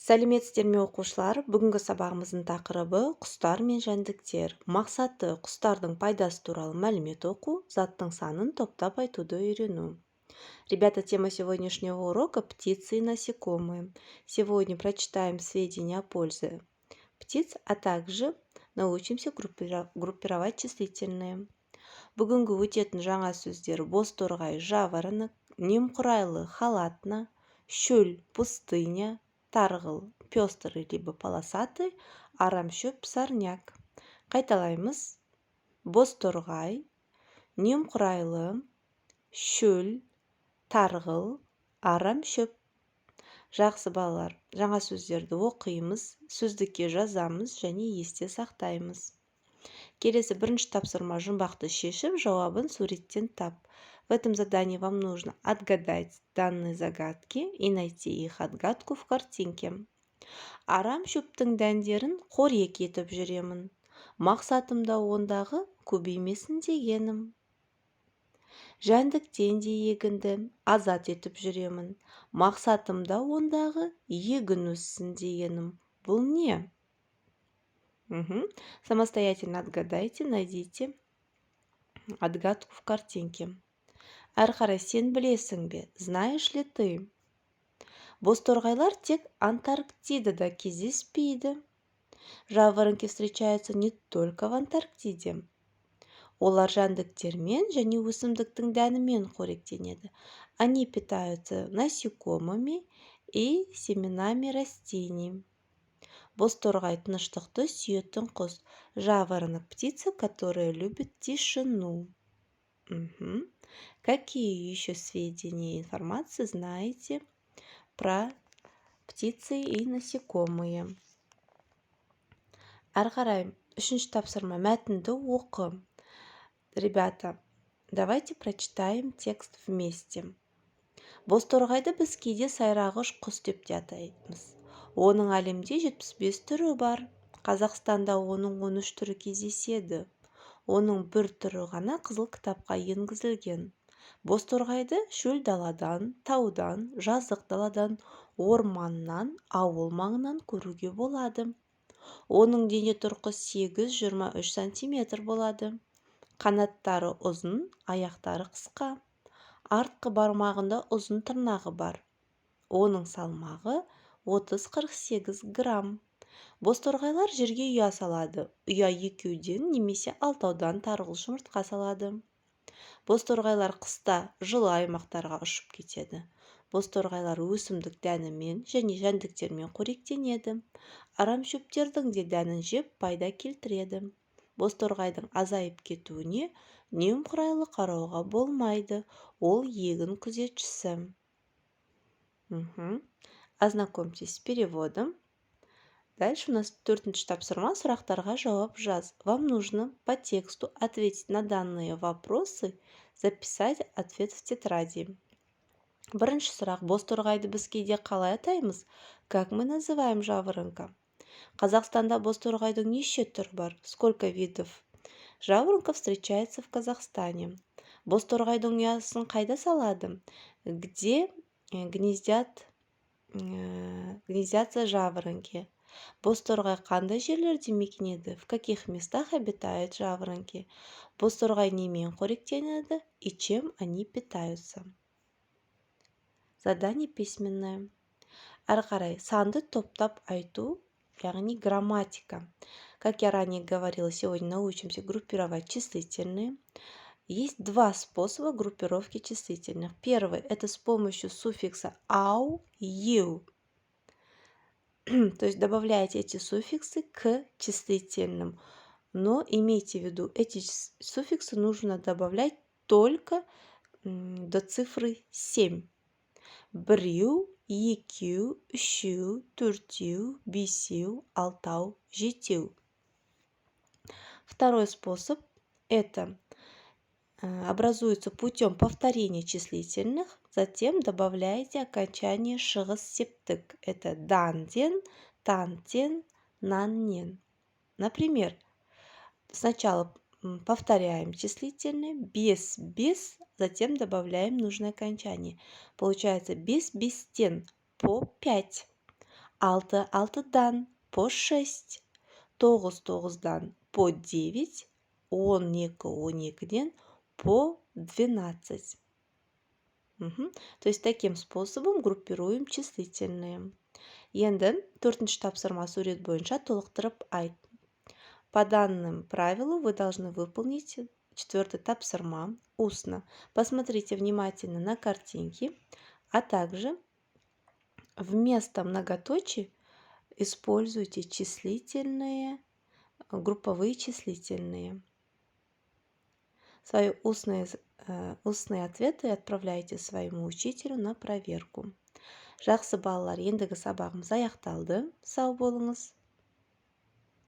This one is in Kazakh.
Сәлеметсіздер ме оқушылар? Бүгінгі сабағымыздың тақырыбы құстар мен жәндіктер. Мақсаты құстардың пайдасы туралы мәлімет оқу, заттың санын топтап айтуды үйрену. Ребята, тема сегодняшнего урока – птицы и насекомые. Сегодня прочитаем сведения о пользе птиц, а также научимся группировать числительные. Бүгінгі өтетін жаңа сөздер бозторғай, жаворонок, немқұрайлы, халатно, шөл, пустыня, тарғыл, пестрый либо полосатый, арамшөп, сорняк. Қайталаймыз. Бозторғай, немқұрайлы, шөл, тарғыл, арамшөп. Жақсы балалар, жаңа сөздерді оқимыз, сөздікке жазамыз және есте сақтаймыз. Келесі бірінші тапсырма жұмбақты шешіп, жауабын суреттен тап. В этом задании вам нужно отгадать данные загадки и найти их отгадку в картинке. Арамшөптің дәндерін қорек етіп жүремін. Мақсатымда ондағы көбеймесін дегенім. Жәндіктен де егінді азат етіп жүремін. Мақсатымда ондағы егін өссін дегенім. Бұл не? Самостоятельно отгадайте, найдите отгадку в картинке. Әрі қарай сен білесің бе? Знаешь ли ты? Бозторғайлар тек Антарктидада кездеспейді. Жаворонки встречаются не только в Антарктиде. Олар жәндіктермен және өсімдіктің дәнімен қоректенеді. Они питаются насекомыми и семенами растений. Бозторғай тыныштықты сүйетін құс. Жаворонок птица, которая любит тишину. Какие еще сведения и информации знаете про птицы и насекомые? Әрі қарай үшінші тапсырма мәтінді оқы. Ребята, давайте прочитаем текст вместе. Бозторғайды біз кейде сайрағыш құс деп те атаймыз. Оның әлемде 75 түрі бар. Қазақстанда оның 13 түрі кездеседі. Оның бір түрі ғана қызыл кітапқа енгізілген. Бозторғайды шөл даладан, таудан, жазық даладан, орманнан, ауыл маңынан көруге болады. Оның дене тұрқы 8-23 сантиметр болады. Қанаттары ұзын, аяқтары қысқа. Артқы бармағында ұзын тырнағы бар. Оның салмағы 30-48 грамм. Бозторғайлар жерге ұя салады. Ұя 2-ден немесе 6-дан тарғыл жұмыртқа салады. Бозторғайлар қыста жылы аймақтарға ұшып кетеді. Бозторғайлар өсімдік дәнімен және жәндіктермен қоректенеді. Арамшөптердің де дәнін жеп пайда келтіреді. Бозторғайдың азайып кетуіне немқұрайлы қарауға болмайды. Ол егін күзетшісі. Ознакомьтесь с переводом. Дальше у нас 4-ші тапсырма, сұрақтарға жауап жаз. Вам нужно по тексту ответить на данные вопросы, записать ответ в тетради. Бірінші сұрақ, бозторғайды біз кейде қалай атаймыз? Как мы называем жаворонка? Қазақстанда бозторғайдың неше түрі бар? Сколько видов жаворонков встречается в Казахстане? Бозторғайдың ұясын қайда салады? Где гнездятся жаворонки? Бозторғай қандай жерлерде мекенеді? В каких местах обитают жаворонки? Бозторғай немен қоректенеді? И чем они питаются? Задание письменное. Әрі қарай санды топтап айту, яғни грамматика. Как я ранее говорила, сегодня научимся группировать числительные. Есть два способа группировки числительных. Первый – это с помощью суффикса «ау», «ю». То есть добавляете эти суффиксы к числительным. Но имейте в виду, эти суффиксы нужно добавлять только до цифры 7. Біреу, екеу, үшеу, төртеу, бесеу, алтау, жетеу. Второй способ – это образуется путем повторения числительных, затем добавляете окончание шығыс септік. Это данден, тантен, наннен. Например, сначала повторяем числительные, без, затем добавляем нужное окончание. Получается без стен, по 5. 6 6-дан по 6, 9 9-дан по 9, 12 12-ден по 12. То есть таким способом группируем числительные. Енді төртінші тапсырма сурет бойынша толықтырып айт. По данным правилу вы должны выполнить четвертый тапсырма устно. Посмотрите внимательно на картинки, а также вместо многоточий используйте числительные, групповые числительные. Свои устные ответы отправляйте своему учителю на проверку. Жақсы балалар, ендігі сабағымыз аяқталды. Сау болыңыз.